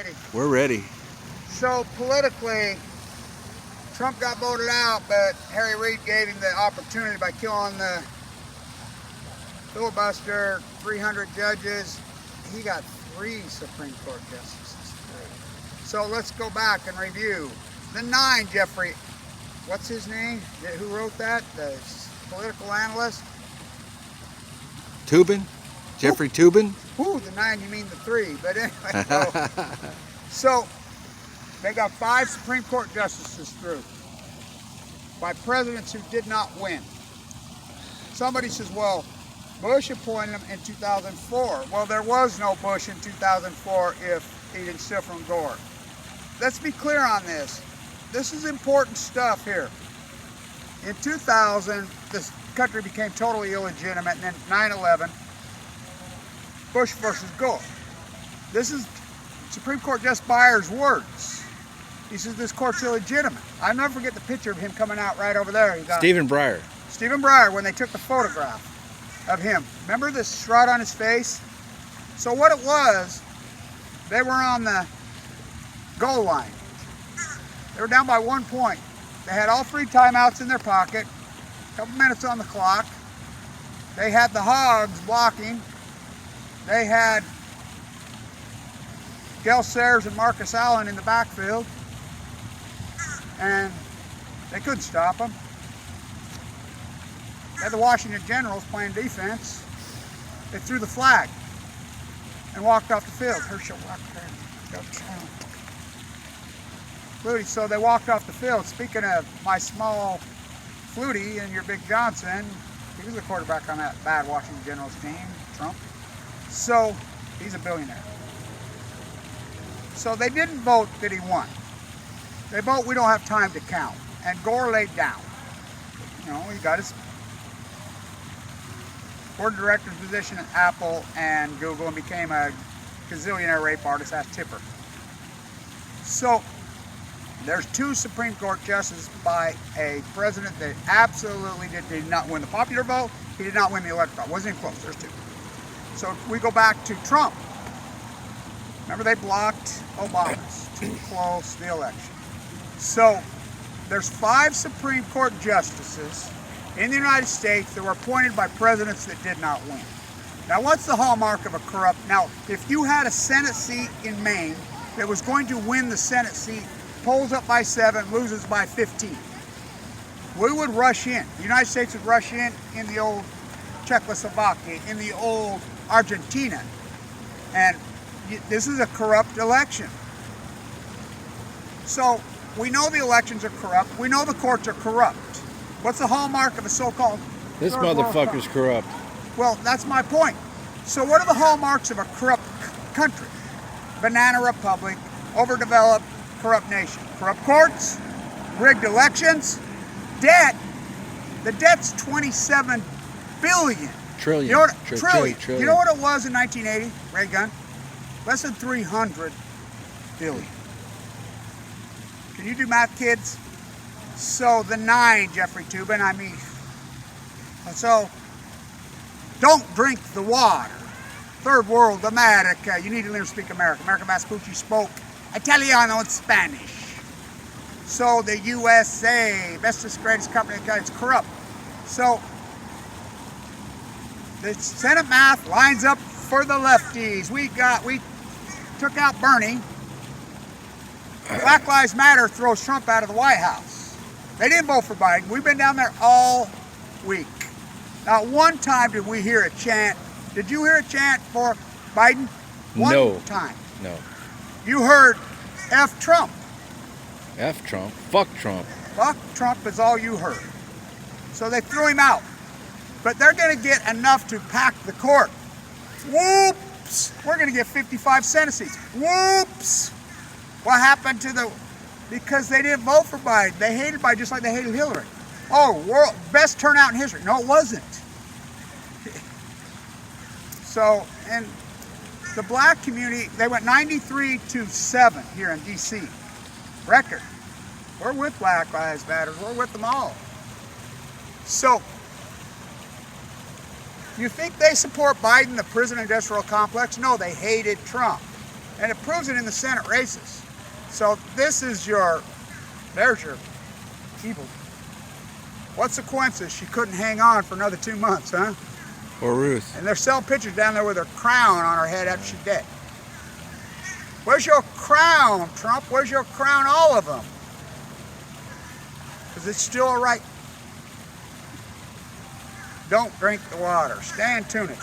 ready? We're ready. So politically, Trump got voted out, but Harry Reid gave him the opportunity by killing the filibuster, 300 judges. He got 3 Supreme Court justices. So let's go back and review. The 9, Jeffrey, what's his name? Who wrote that? The political analyst? Toobin? Jeffrey Toobin? Ooh, the 9, you mean the 3. But anyway, so they got 5 Supreme Court justices through by presidents who did not win. Somebody says, well, Bush appointed them in 2004. Well, there was no Bush in 2004 if he didn't steal from Gore. Let's be clear on this. This is important stuff here. In 2000, this country became totally illegitimate, and then 9/11, Bush versus Gore. This is Supreme Court Justice Breyer's words. He says this court's illegitimate. I'll never forget the picture of him coming out right over there. Stephen Breyer. Stephen Breyer, when they took the photograph of him. Remember this shroud on his face? So what it was, they were on the goal line. They were down by 1 point. They had all 3 timeouts in their pocket, a couple minutes on the clock. They had the Hogs blocking. They had Gale Sayers and Marcus Allen in the backfield, and they couldn't stop them. They had the Washington Generals playing defense. They threw the flag and walked off the field. Herschel walked there. Flutie, so they walked off the field. Speaking of my small Flutie and your big Johnson, he was the quarterback on that bad Washington Generals team, Trump. So he's a billionaire. So they didn't vote that he won. They vote we don't have time to count. And Gore laid down. You know, he got his board of directors position at Apple and Google and became a gazillionaire rape artist. Ask Tipper. So there's 2 Supreme Court justices by a president that absolutely did not win the popular vote. He did not win the electoral vote. Wasn't even close. There's 2. So we go back to Trump. Remember, they blocked Obama's too close the election. So there's 5 Supreme Court justices in the United States that were appointed by presidents that did not win. Now, what's the hallmark of a corrupt? Now, if you had a Senate seat in Maine that was going to win the Senate seat, polls up by 7, loses by 15, we would rush in. The United States would rush in the old Czechoslovakia, in the old Argentina, and this is a corrupt election. So we know the elections are corrupt. We know the courts are corrupt. What's the hallmark of a so-called This motherfucker's corrupt. Well, that's my point. So what are the hallmarks of a corrupt country? Banana republic, overdeveloped, corrupt nation. Corrupt courts, rigged elections, debt. The debt's 27 billion. Trillion. You know what, Trillion. You know what it was in 1980, Reagan? Less than 300 billion. Can you do math, kids? So the 9, Jeffrey Toobin, I mean, so don't drink the water. Third world, America, you need to learn to speak American. American Vespucci spoke Italiano and Spanish. So the USA, bestest, greatest company, it's corrupt. So the Senate math lines up for the lefties. We took out Bernie. Black Lives Matter throws Trump out of the White House. They didn't vote for Biden. We've been down there all week. Not one time did we hear a chant. Did you hear a chant for Biden? One time. No. You heard F Trump. F Trump. Fuck Trump. Fuck Trump is all you heard. So they threw him out. But they're going to get enough to pack the court. Whoops! We're going to get 55 Senate seats. Whoops! What happened to the... Because they didn't vote for Biden. They hated Biden just like they hated Hillary. Oh, best turnout in history. No, it wasn't. So, and the black community, they went 93-7 here in D.C. Record. We're with Black Lives Matter. We're with them all. So, you think they support Biden, the prison industrial complex? No, they hated Trump. And it proves it in the Senate races. So this is there's your evil. What's the coincidence? She couldn't hang on for another 2 months, huh? Or Ruth. And they're selling pictures down there with her crown on her head after she's dead. Where's your crown, Trump? Where's your crown, all of them? Because it's still a right. Don't drink the water. Stand tuned.